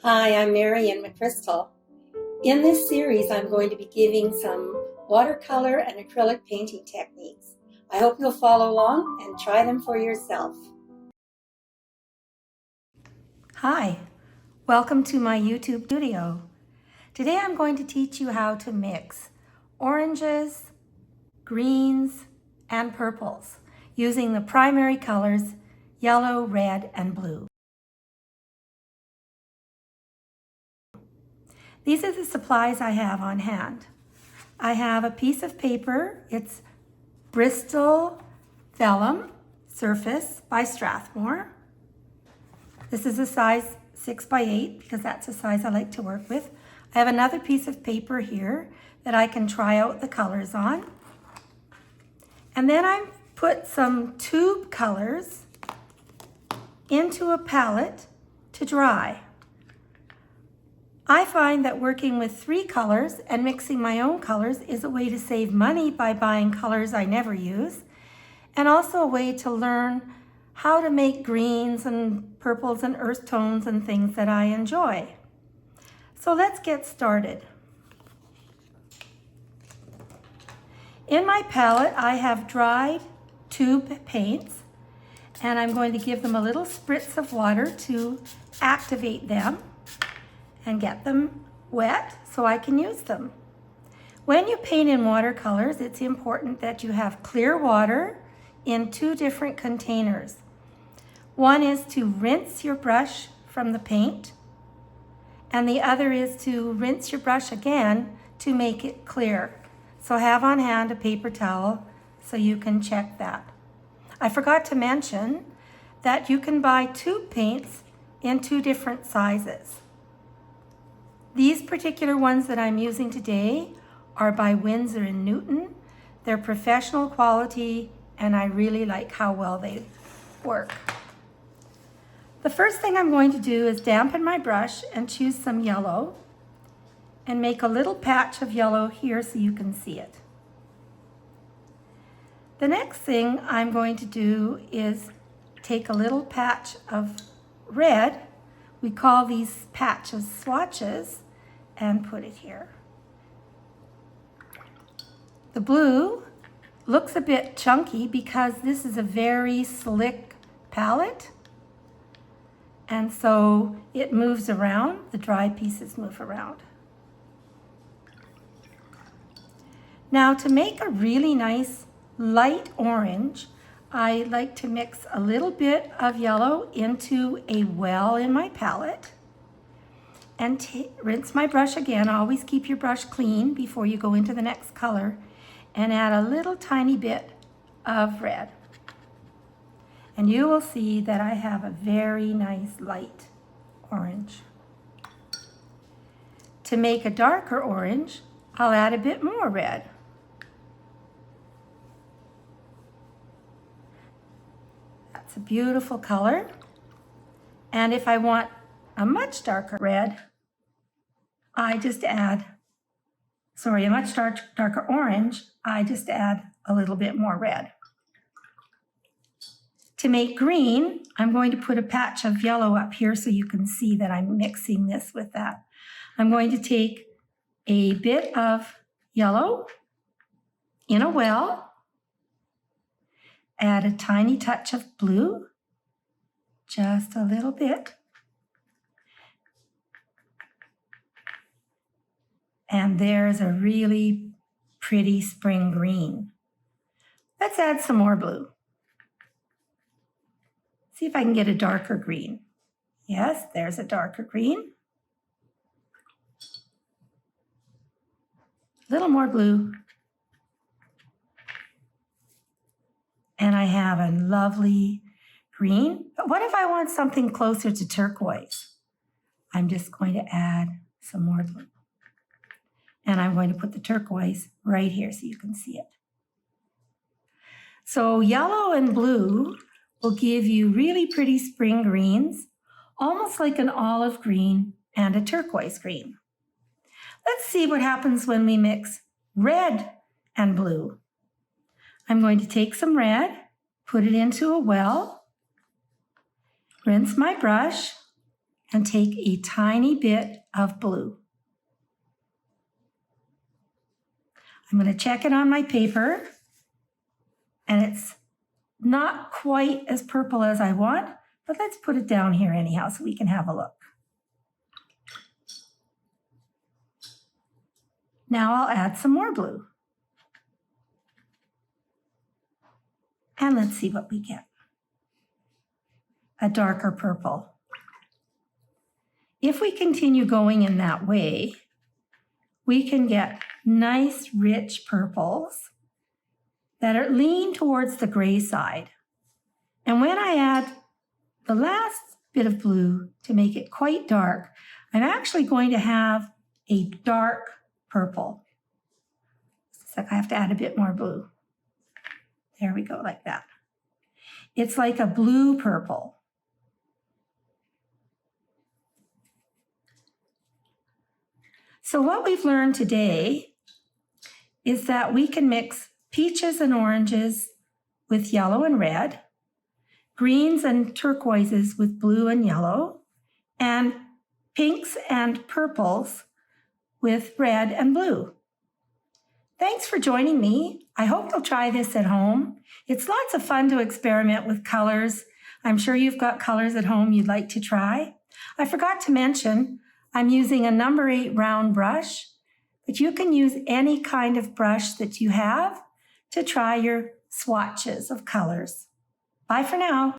Hi, I'm Marian McChrystal. In this series, I'm going to be giving some watercolor and acrylic painting techniques. I hope you'll follow along and try them for yourself. Hi, welcome to my YouTube studio. Today I'm going to teach you how to mix oranges, greens, and purples using the primary colors yellow, red, and blue. These are the supplies I have on hand. I have a piece of paper. It's Bristol Vellum Surface by Strathmore. This is a size 6x8 because that's the size I like to work with. I have another piece of paper here that I can try out the colors on. And then I put some tube colors into a palette to dry. I find that working with 3 colors and mixing my own colors is a way to save money by buying colors I never use, and also a way to learn how to make greens and purples and earth tones and things that I enjoy. So let's get started. In my palette, I have dried tube paints, and I'm going to give them a little spritz of water to activate them and get them wet so I can use them. When you paint in watercolors, it's important that you have clear water in 2 different containers. One is to rinse your brush from the paint, and the other is to rinse your brush again to make it clear. So have on hand a paper towel so you can check that. I forgot to mention that you can buy tube paints in 2 different sizes. These particular ones that I'm using today are by Winsor and Newton. They're professional quality, and I really like how well they work. The first thing I'm going to do is dampen my brush and choose some yellow and make a little patch of yellow here so you can see it. The next thing I'm going to do is take a little patch of red. We call these patches swatches, and put it here. The blue looks a bit chunky because this is a very slick palette, and so it moves around. The dry pieces move around. Now, to make a really nice light orange, I like to mix a little bit of yellow into a well in my palette and rinse my brush again. Always keep your brush clean before you go into the next color, and add a little tiny bit of red. And you will see that I have a very nice light orange. To make a darker orange, I'll add a bit more red. That's a beautiful color. And if I want a much darker red, I just add, a much darker orange, I just add a little bit more red. To make green, I'm going to put a patch of yellow up here so you can see that I'm mixing this with that. I'm going to take a bit of yellow in a well, add a tiny touch of blue, just a little bit, and there's a really pretty spring green. Let's add some more blue. See if I can get a darker green. Yes, there's a darker green. A little more blue. And I have a lovely green. But what if I want something closer to turquoise? I'm just going to add some more blue. And I'm going to put the turquoise right here so you can see it. So yellow and blue will give you really pretty spring greens, almost like an olive green and a turquoise green. Let's see what happens when we mix red and blue. I'm going to take some red, put it into a well, rinse my brush, and take a tiny bit of blue. I'm going to check it on my paper, and it's not quite as purple as I want, but let's put it down here anyhow so we can have a look. Now I'll add some more blue. And let's see what we get. A darker purple. If we continue going in that way, we can get nice rich purples that are lean towards the gray side. And when I add the last bit of blue to make it quite dark, I'm actually going to have a dark purple. It's like I have to add a bit more blue. There we go, like that. It's like a blue purple. So what we've learned today is that we can mix peaches and oranges with yellow and red, greens and turquoises with blue and yellow, and pinks and purples with red and blue. Thanks for joining me. I hope you'll try this at home. It's lots of fun to experiment with colors. I'm sure you've got colors at home you'd like to try. I forgot to mention, I'm using a number 8 round brush, but you can use any kind of brush that you have to try your swatches of colors. Bye for now.